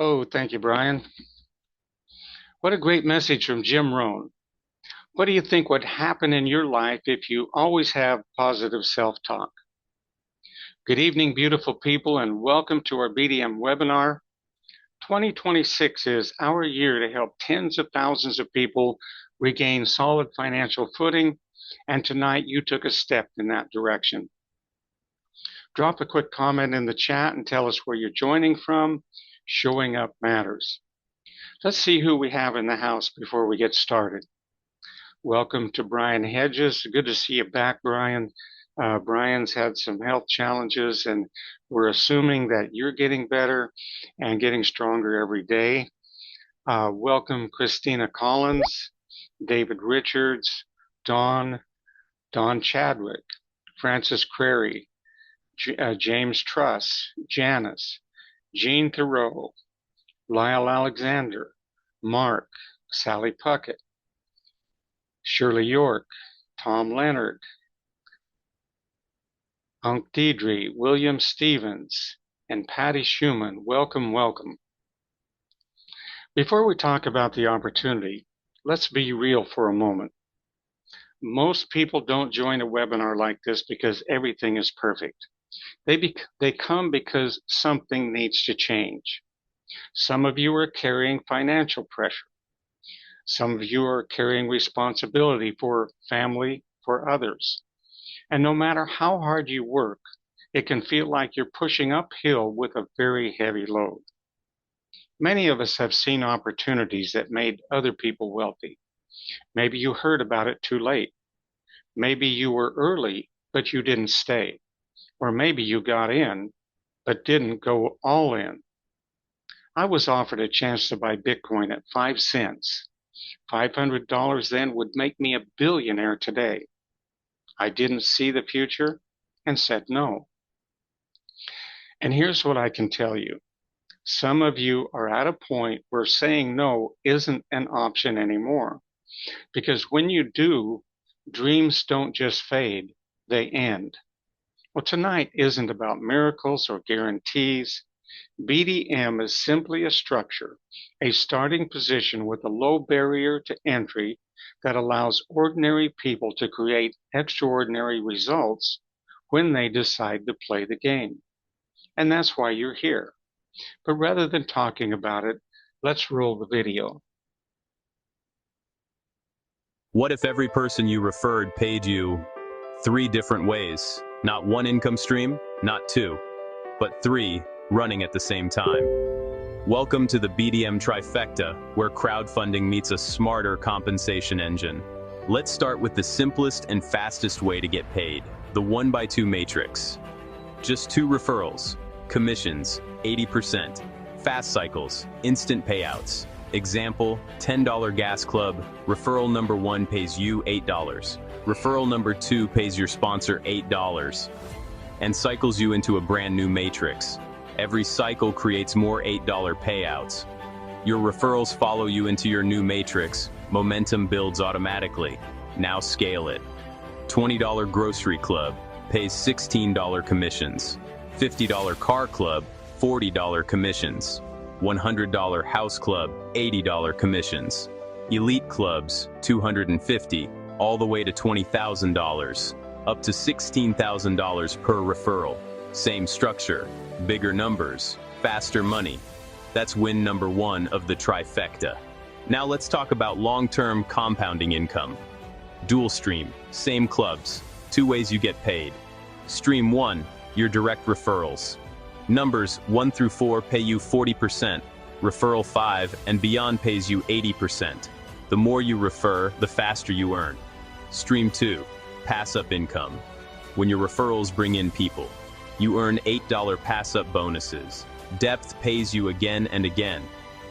Oh, thank you, Brian. What a great message from Jim Rohn. What do you think would happen in your life if you always have positive self-talk? Good evening, beautiful people, and welcome to our BDM webinar. 2026 is our year to help tens of thousands of people regain solid financial footing, and tonight you took a step in that direction. Drop a quick comment in the chat and tell us where you're joining from. Showing up matters. Let's see who we have in the house before we get started. Welcome to Brian Hedges. Good to see you back, Brian. Brian's had some health challenges, and we're assuming that you're getting better and getting stronger every day. Welcome, Christina Collins, David Richards, Don Chadwick, Francis Crary, James Truss, Janice, Jean Thoreau, Lyle Alexander, Mark, Sally Puckett, Shirley York, Tom Leonard, Unc Deidre, William Stevens, and Patty Schumann. Welcome, welcome. Before we talk about the opportunity, let's be real for a moment. Most people don't join a webinar like this because everything is perfect. They come because something needs to change. Some of you are carrying financial pressure. Some of you are carrying responsibility for family, for others. And no matter how hard you work, it can feel like you're pushing uphill with a very heavy load. Many of us have seen opportunities that made other people wealthy. Maybe you heard about it too late. Maybe you were early, but you didn't stay. Or maybe you got in, but didn't go all in. I was offered a chance to buy Bitcoin at 5 cents. $500 then would make me a billionaire today. I didn't see the future and said no. And here's what I can tell you. Some of you are at a point where saying no isn't an option anymore. Because when you do, dreams don't just fade, they end. Well, tonight isn't about miracles or guarantees. BDM is simply a structure, a starting position with a low barrier to entry that allows ordinary people to create extraordinary results when they decide to play the game. And that's why you're here. But rather than talking about it, let's roll the video. What if every person you referred paid you 3 different ways? Not 1 income stream, not 2, but 3 running at the same time. Welcome to the BDM Trifecta, where crowdfunding meets a smarter compensation engine. Let's start with the simplest and fastest way to get paid, the 1x2 matrix. Just 2 referrals, commissions, 80%, fast cycles, instant payouts. Example, $10 gas club, referral number 1 pays you $8. Referral number 2 pays your sponsor $8 and cycles you into a brand new matrix. Every cycle creates more $8 payouts. Your referrals follow you into your new matrix. Momentum builds automatically. Now scale it. $20 grocery club pays $16 commissions. $50 car club, $40 commissions. $100 house club, $80 commissions. Elite clubs, $250, all the way to $20,000, up to $16,000 per referral. Same structure, bigger numbers, faster money. That's win number 1 of the trifecta. Now let's talk about long-term compounding income. Dual stream, same clubs, 2 ways you get paid. Stream 1, your direct referrals. Numbers 1 through 4 pay you 40%, referral 5 and beyond pays you 80%. The more you refer, the faster you earn. Stream 2, pass-up income. When your referrals bring in people, you earn $8 pass-up bonuses. Depth pays you again and again.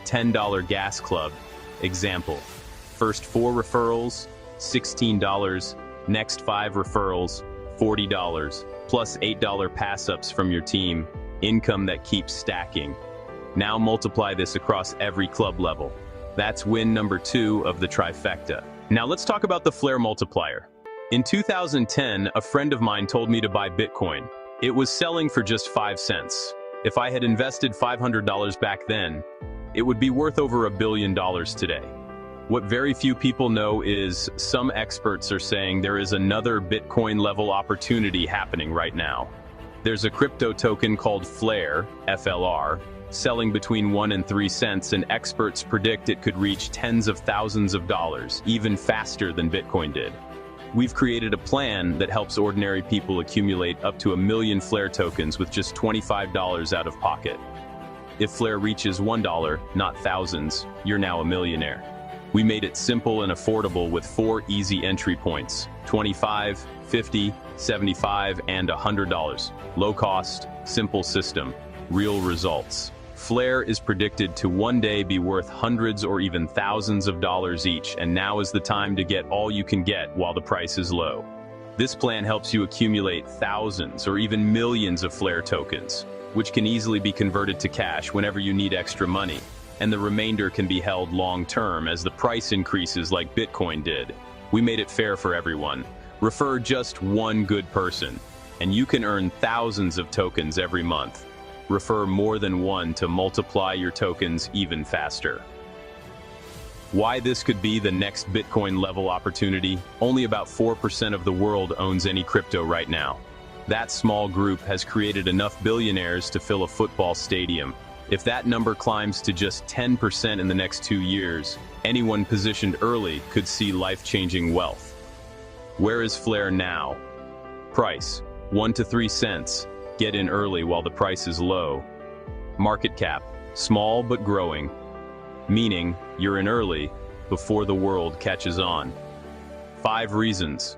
$10 gas club. Example, first 4 referrals, $16. Next 5 referrals, $40. Plus $8 pass-ups from your team. Income that keeps stacking. Now multiply this across every club level. That's win number 2 of the trifecta. Now let's talk about the Flare multiplier. In 2010, a friend of mine told me to buy Bitcoin. It was selling for just 5 cents. If I had invested $500 back then, it would be worth over $1 billion today. What very few people know is some experts are saying there is another Bitcoin level opportunity happening right now. There's a crypto token called Flare, FLR, selling between 1 and 3 cents, and experts predict it could reach tens of thousands of dollars, even faster than Bitcoin did. We've created a plan that helps ordinary people accumulate up to 1 million Flare tokens with just $25 out of pocket. If Flare reaches $1, not thousands, you're now a millionaire. We made it simple and affordable with 4 easy entry points: $25, $50, $75, and $100. Low cost, simple system, real results. Flare is predicted to one day be worth hundreds or even thousands of dollars each, and now is the time to get all you can get while the price is low. This plan helps you accumulate thousands or even millions of Flare tokens, which can easily be converted to cash whenever you need extra money, and the remainder can be held long-term as the price increases like Bitcoin did. We made it fair for everyone. Refer just one good person, and you can earn thousands of tokens every month. Refer more than one to multiply your tokens even faster. Why this could be the next Bitcoin level opportunity? Only about 4% of the world owns any crypto right now. That small group has created enough billionaires to fill a football stadium. If that number climbs to just 10% in the next 2 years, anyone positioned early could see life-changing wealth. Where is Flare now? Price: 1 to 3 cents. Get in early while the price is low. Market cap: small but growing. Meaning, you're in early before the world catches on. 5 reasons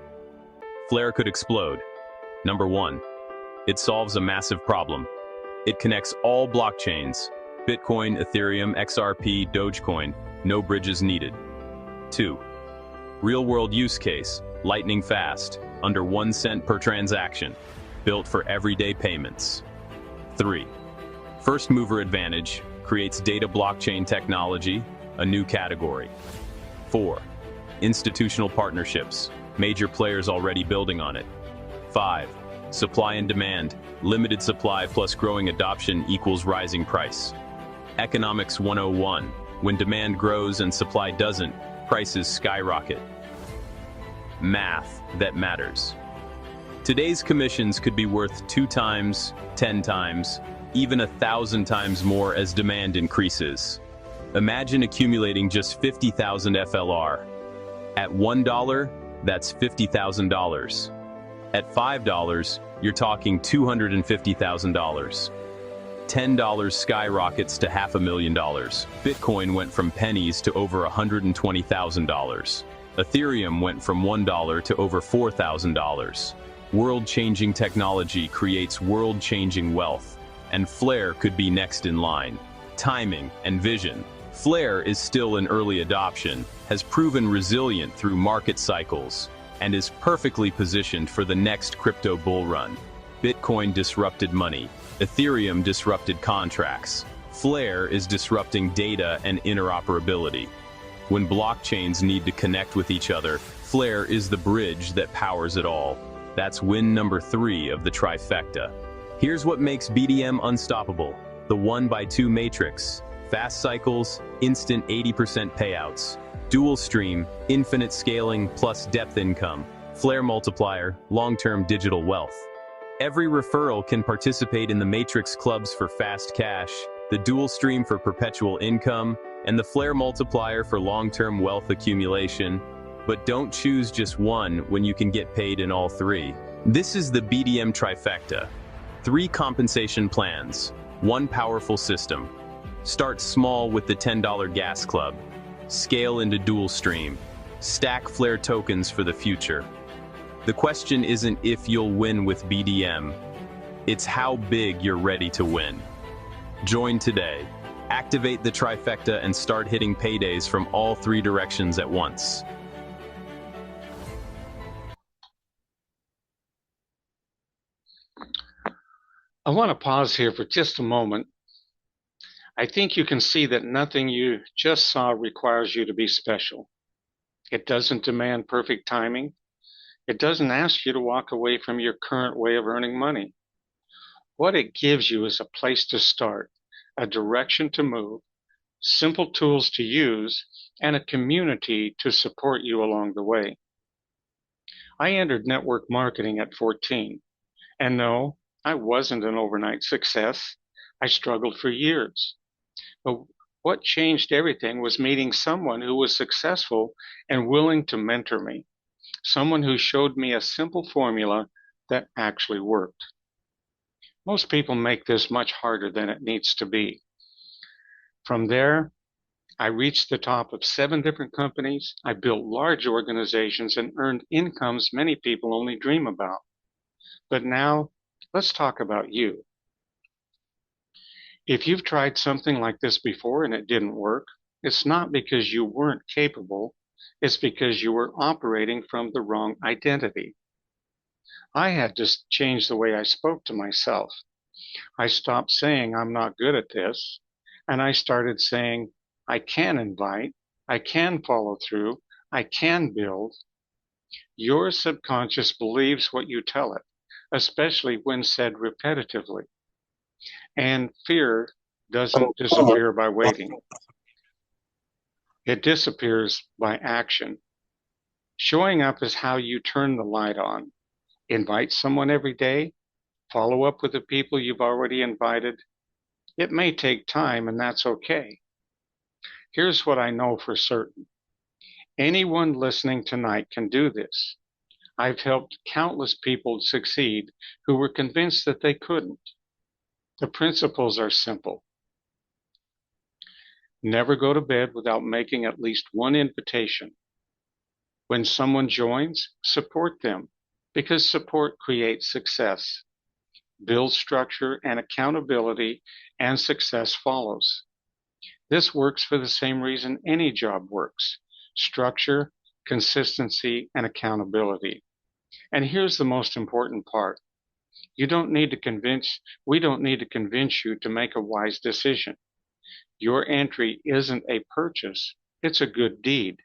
Flare could explode. Number 1. It solves a massive problem. It connects all blockchains: Bitcoin, Ethereum, XRP, Dogecoin. No bridges needed. 2. Real-world use case: lightning fast, under 1 cent per transaction. Built for everyday payments. 3. First mover advantage: creates data blockchain technology, a new category. 4. Institutional partnerships: major players already building on it. 5. Supply and demand: limited supply plus growing adoption equals rising price. Economics 101: when demand grows and supply doesn't, prices skyrocket. Math that matters. Today's commissions could be worth 2 times, 10 times, even 1,000 times more as demand increases. Imagine accumulating just 50,000 FLR. At $1, that's $50,000. At $5, you're talking $250,000. $10 skyrockets to $500,000. Bitcoin went from pennies to over $120,000. Ethereum went from $1 to over $4,000. World-changing technology creates world-changing wealth, and Flare could be next in line. Timing and vision. Flare is still in early adoption, has proven resilient through market cycles, and is perfectly positioned for the next crypto bull run. Bitcoin disrupted money. Ethereum disrupted contracts. Flare is disrupting data and interoperability. When blockchains need to connect with each other, Flare is the bridge that powers it all. That's win number 3 of the trifecta. Here's what makes BDM unstoppable: the 1x2 matrix. Fast cycles, instant 80% payouts. Dual stream, infinite scaling plus depth income. Flare multiplier, long-term digital wealth. Every referral can participate in the matrix clubs for fast cash, the dual stream for perpetual income, and the Flare multiplier for long-term wealth accumulation. But don't choose just one when you can get paid in all 3. This is the BDM Trifecta. 3 compensation plans, 1 powerful system. Start small with the $10 gas club. Scale into dual stream. Stack Flare tokens for the future. The question isn't if you'll win with BDM, it's how big you're ready to win. Join today. Activate the trifecta and start hitting paydays from all 3 directions at once. I want to pause here for just a moment. I think you can see that nothing you just saw requires you to be special. It doesn't demand perfect timing. It doesn't ask you to walk away from your current way of earning money. What it gives you is a place to start, a direction to move, simple tools to use, and a community to support you along the way. I entered network marketing at 14, and no, I wasn't an overnight success. I struggled for years. But what changed everything was meeting someone who was successful and willing to mentor me, someone who showed me a simple formula that actually worked. Most people make this much harder than it needs to be. From there, I reached the top of 7 different companies. I built large organizations and earned incomes many people only dream about. But now, let's talk about you. If you've tried something like this before and it didn't work, it's not because you weren't capable, it's because you were operating from the wrong identity. I had to change the way I spoke to myself. I stopped saying I'm not good at this, and I started saying I can invite, I can follow through, I can build. Your subconscious believes what you tell it, especially when said repetitively. And fear doesn't disappear by waiting. It disappears by action. Showing up is how you turn the light on. Invite someone every day. Follow up with the people you've already invited. It may take time, and that's okay. Here's what I know for certain. Anyone listening tonight can do this. I've helped countless people succeed who were convinced that they couldn't. The principles are simple. Never go to bed without making at least one invitation. When someone joins, support them, because support creates success. Build structure and accountability, and success follows. This works for the same reason any job works: structure, consistency, and accountability. And here's the most important part. We don't need to convince you to make a wise decision. Your entry isn't a purchase, it's a good deed.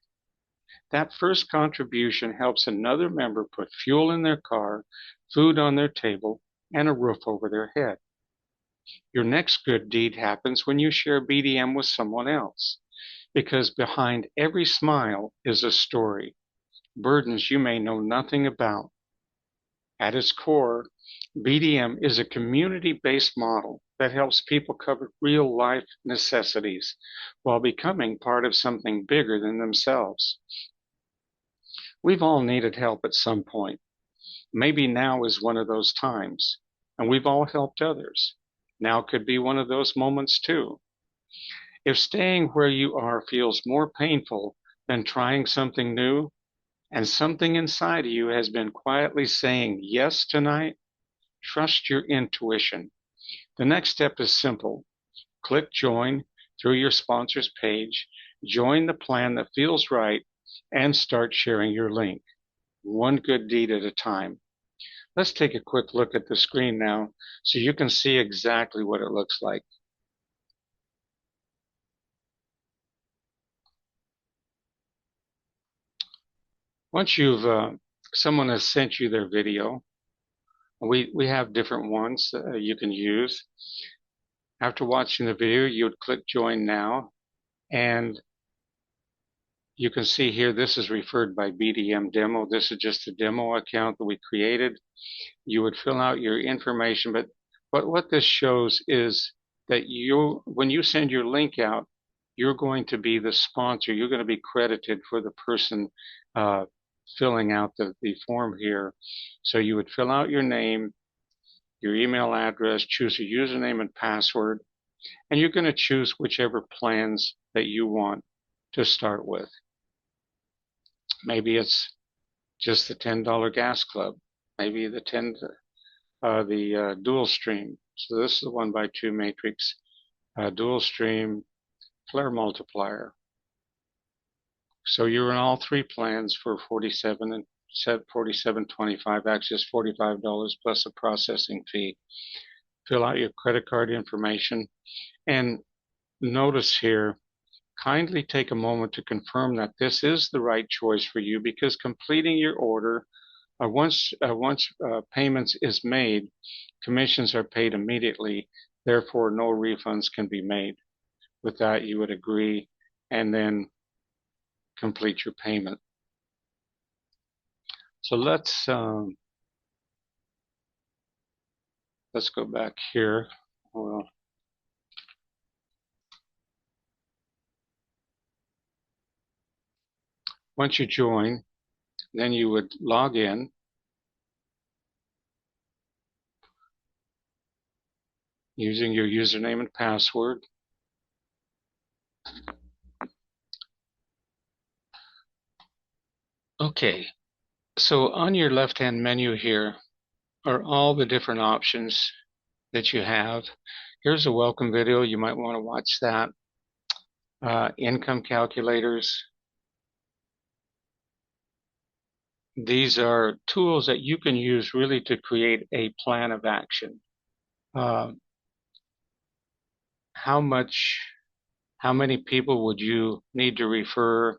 That first contribution helps another member put fuel in their car, food on their table, and a roof over their head. Your next good deed happens when you share BDM with someone else, because behind every smile is a story, burdens you may know nothing about. At its core, BDM is a community-based model that helps people cover real-life necessities while becoming part of something bigger than themselves. We've all needed help at some point. Maybe now is one of those times, and we've all helped others. Now could be one of those moments too. If staying where you are feels more painful than trying something new, and something inside of you has been quietly saying yes tonight, trust your intuition. The next step is simple. Click join through your sponsor's page, join the plan that feels right, and start sharing your link. One good deed at a time. Let's take a quick look at the screen now so you can see exactly what it looks like. Once someone has sent you their video, we have different ones you can use. After watching the video, you would click join now, and you can see here this is referred by BDM demo. This is just a demo account that we created. You would fill out your information, but what this shows is that when you send your link out, you're going to be the sponsor. You're going to be credited for the person filling out the form here. So you would fill out your name, your email address, choose a username and password, and you're going to choose whichever plans that you want to start with. Maybe it's just the $10 gas club, maybe the dual stream. So this is the 1x2 matrix, dual stream, flare multiplier. So you're in all 3 plans for $47.25, actually it's $45 plus a processing fee. Fill out your credit card information, and notice here, kindly take a moment to confirm that this is the right choice for you, because completing your order Once payments is made, commissions are paid immediately. Therefore, no refunds can be made. With that, you would agree and then complete your payment. So let's go back here. Well, once you join, then you would log in using your username and password. Okay, so on your left-hand menu here are all the different options that you have. Here's a welcome video. You might want to watch that. Income calculators. These are tools that you can use really to create a plan of action. Uh, how many people would you need to refer,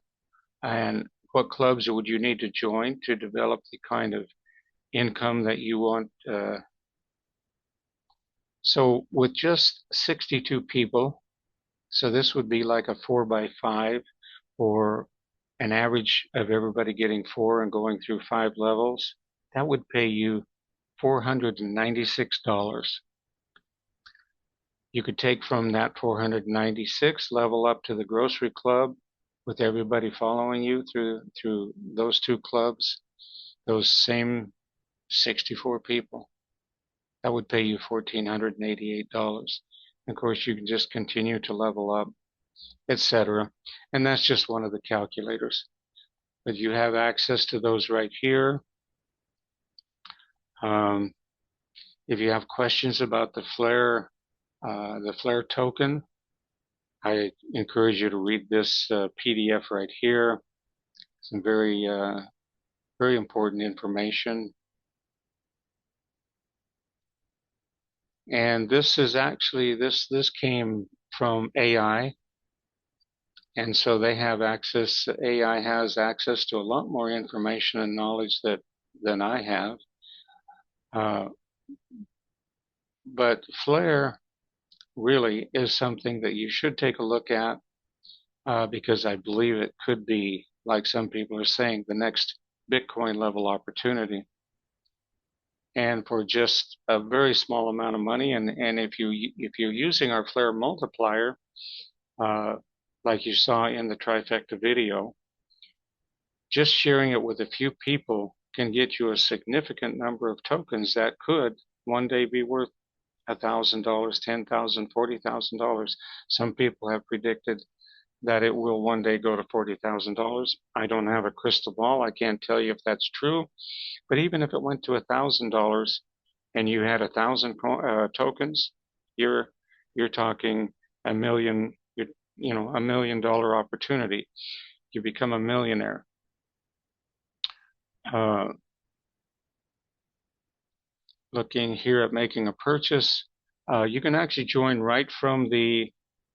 and what clubs would you need to join to develop the kind of income that you want? So with just 62 people, so this would be like a 4x5, or an average of everybody getting 4 and going through 5 levels. That would pay you $496. You could take from that 496, level up to the grocery club with everybody following you through those two clubs, those same 64 people. That would pay you $1,488. Of course, you can just continue to level up, etc. And that's just one of the calculators. But you have access to those right here. Um, if you have questions about the Flare token, I encourage you to read this PDF right here. Some very important information. And this is actually this came from AI, and so they have access. AI has access to a lot more information and knowledge than I have. Uh, but Flare really is something that you should take a look at, because I believe it could be, like some people are saying, the next Bitcoin level opportunity. And for just a very small amount of money, and if you're using our Flare multiplier, uh, like you saw in the Trifecta video, just sharing it with a few people can get you a significant number of tokens that could one day be worth $1,000, $10,000, $40,000. Some people have predicted that it will one day go to $40,000. I don't have a crystal ball. I can't tell you if that's true. But even if it went to $1,000 and you had 1,000 tokens, you're talking a million, $1 million opportunity. You become a millionaire. Uh, Looking here at making a purchase, you can actually join right from the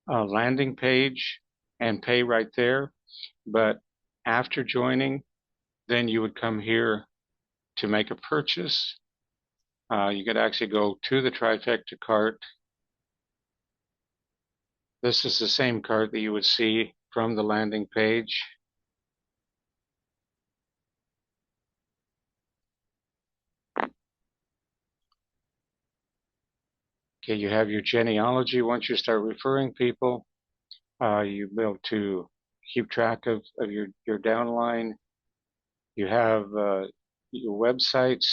landing page and pay right there. But after joining, then you would come here to make a purchase. You could actually go to the Trifecta cart. This is the same cart that you would see from the landing page. Okay, you have your genealogy. Once you start referring people, you'll be able to keep track of your downline. You have your websites.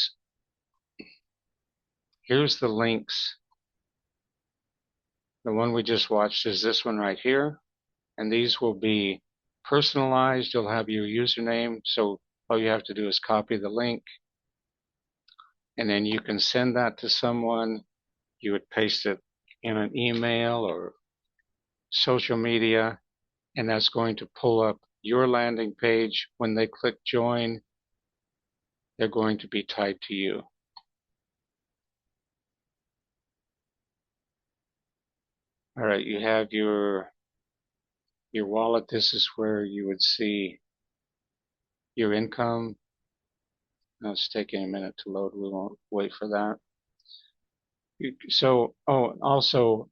Here's the links. The one we just watched is this one right here. And these will be personalized. You'll have your username. So all you have to do is copy the link, and then you can send that to someone. You would paste it in an email or social media, and that's going to pull up your landing page. When they click join, they're going to be tied to you. All right, you have your wallet. This is where you would see your income. It's taking a minute to load. We won't wait for that. So, oh, also,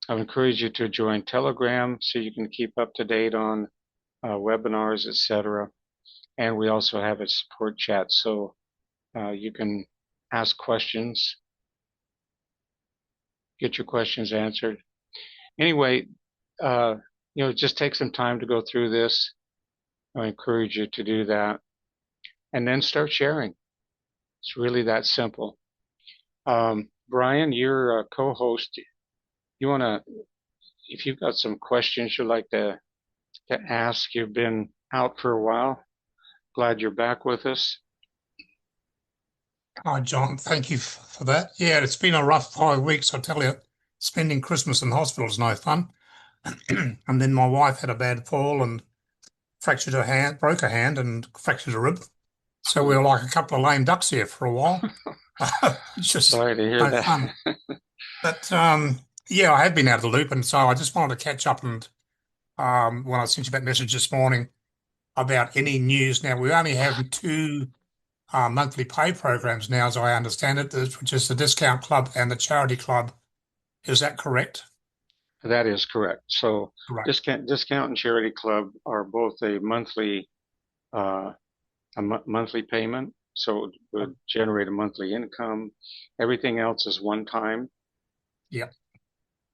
I encourage you to join Telegram so you can keep up to date on webinars, etc. And we also have a support chat, so you can ask questions, get your questions answered. Anyway, uh, just take some time to go through this. I encourage you to do that, and then start sharing. It's really that simple. Brian, you're a co-host. You want to, if you've got some questions you'd like to ask, you've been out for a while. Glad you're back with us. Hi, John. Thank you for that. Yeah, it's been a rough 5 weeks, I tell you. Spending Christmas in hospital is no fun. And then my wife had a bad fall and fractured her hand, broke her hand and fractured a rib. So we were like a couple of lame ducks here for a while. It's just Sorry to hear no that. fun. But yeah, I have been out of the loop, and so I just wanted to catch up. And when I sent you that message this morning about any news, now we only have two monthly pay programs now, as I understand it, which is the Discount Club and the Charity Club. Is that correct? That is correct. So Right. discount and charity club are both a uh, monthly payment. So it would generate a monthly income. Everything else is one time. Yeah,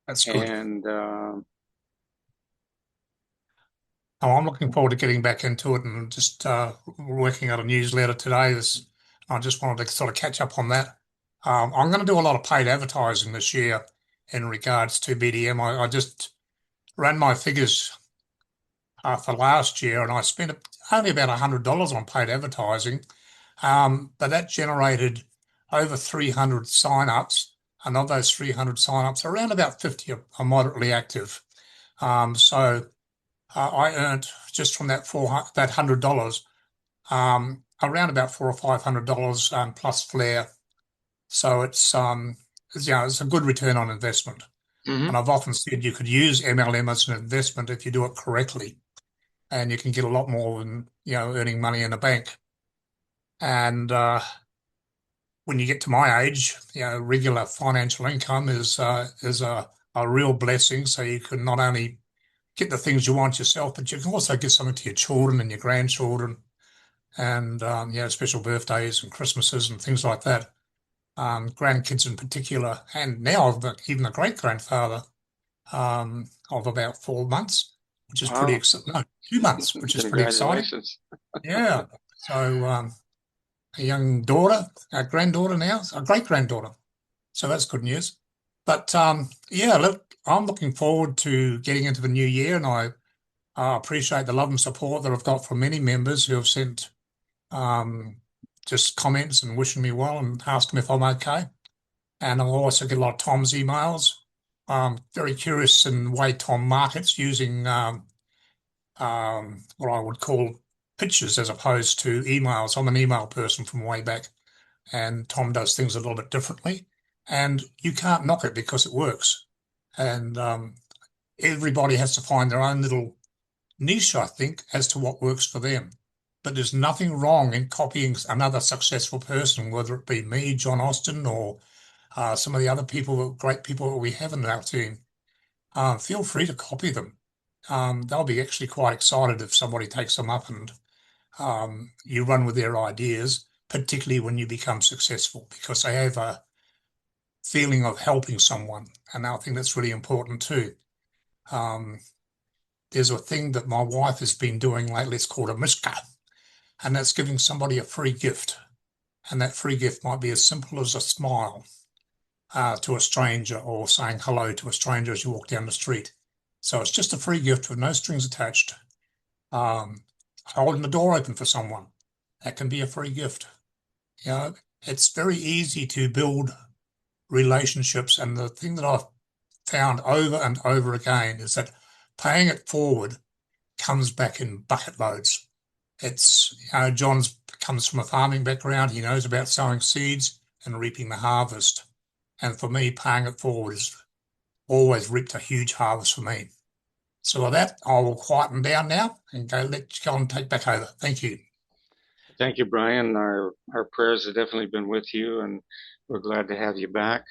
that's good. And Oh, I'm looking forward to getting back into it and just working on a newsletter today. I just wanted to sort of catch up on that. I'm going to do a lot of paid advertising this year in regards to BDM. I just ran my figures for last year, and I spent only about $100 on paid advertising, but that generated over 300 sign-ups, and of those 300 sign-ups, around about 50 are moderately active. So I earned just from that $100, around about $400 or $500 plus flair. So it's a good return on investment. mhm. And I've often said you could use MLM as an investment if you do it correctly, and you can get a lot more than earning money in a bank. And when you get to my age, regular financial income is a real blessing. So you can not only get the things you want yourself, but you can also give something to your children and your grandchildren, and special birthdays and Christmases and things like that. Grandkids in particular, and now even a great grandfather of about 4 months, which is pretty Wow. exciting. No, 2 months, which is pretty exciting. Congratulations. Yeah. So a young daughter, a granddaughter now, a great granddaughter. So that's good news. But yeah, look, I'm looking forward to getting into the new year, and I appreciate the love and support that I've got from many members who have sent um, just comments and wishing me well and asking if I'm okay. And I'll also get a lot of Tom's emails. Very curious in the way Tom markets using what I would call pictures as opposed to emails. I'm an email person from way back, and Tom does things a little bit differently. And you can't knock it because it works. And everybody has to find their own little niche, I think, as to what works for them. But there's nothing wrong in copying another successful person, whether it be me, John Austin, or some of the other people, great people that we have in our team. Feel free to copy them. They'll be actually quite excited if somebody takes them up and you run with their ideas, particularly when you become successful, because they have a feeling of helping someone. And I think that's really important too. Um, there's a thing that my wife has been doing lately. It's called a mishka, and that's giving somebody a free gift. And that free gift might be as simple as a smile to a stranger, or saying hello to a stranger as you walk down the street. So it's just a free gift with no strings attached. Holding the door open for someone, that can be a free gift. It's very easy to build relationships. And the thing that I've found over and over again is that paying it forward comes back in bucket loads. John's comes from a farming background. He knows about sowing seeds and reaping the harvest. And for me, paying it forward has always reaped a huge harvest for me. So with that, I will quieten down now and let John take back over. Thank you. Thank you, Brian. Our prayers have definitely been with you, and we're glad to have you back.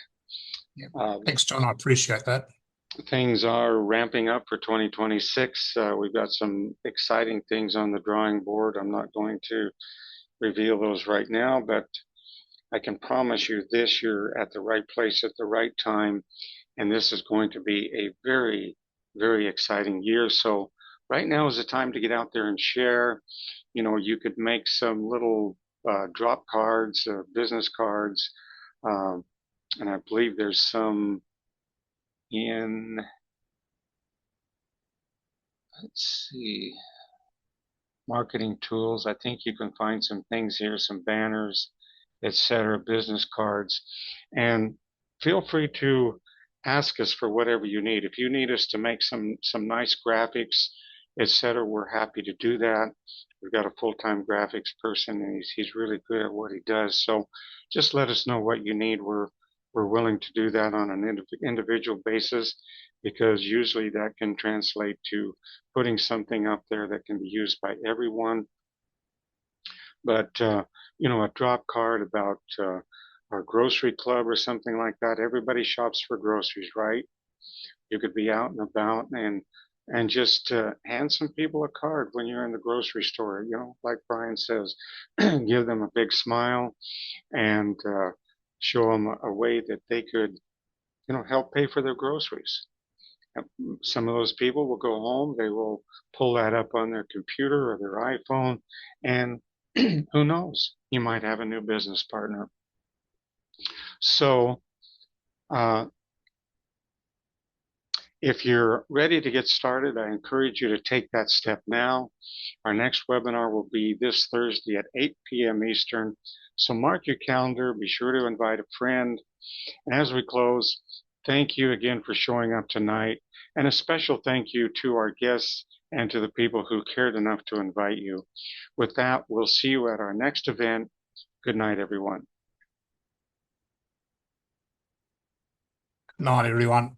Yeah. Uh, Thanks, John. I appreciate that. Things are ramping up for 2026. We've got some exciting things on the drawing board. I'm not going to reveal those right now, but I can promise you this, you're at the right place at the right time, and this is going to be a very, very exciting year. So right now is the time to get out there and share. You know, you could make some little drop cards, business cards, um, and I believe there's some in, let's see, marketing tools. I think you can find some things here, some banners, etc., business cards, and feel free to ask us for whatever you need. If you need us to make some nice graphics, etc., we're happy to do that. We've got a full-time graphics person, and he's really good at what he does. So just let us know what you need. We're willing to do that on an individual basis because usually that can translate to putting something up there that can be used by everyone. But you know, a drop card about our grocery club or something like that. Everybody shops for groceries, right? You could be out and about and just hand some people a card when you're in the grocery store. You know, like Brian says, give them a big smile and show them a way that they could, you know, help pay for their groceries. Some of those people will go home, they will pull that up on their computer or their iPhone, and who knows, you might have a new business partner. So, uh, if you're ready to get started, I encourage you to take that step now. Our next webinar will be this Thursday at 8 p.m. Eastern. So mark your calendar, be sure to invite a friend. And as we close, thank you again for showing up tonight. And a special thank you to our guests and to the people who cared enough to invite you. With that, we'll see you at our next event. Good night, everyone. Good night, everyone.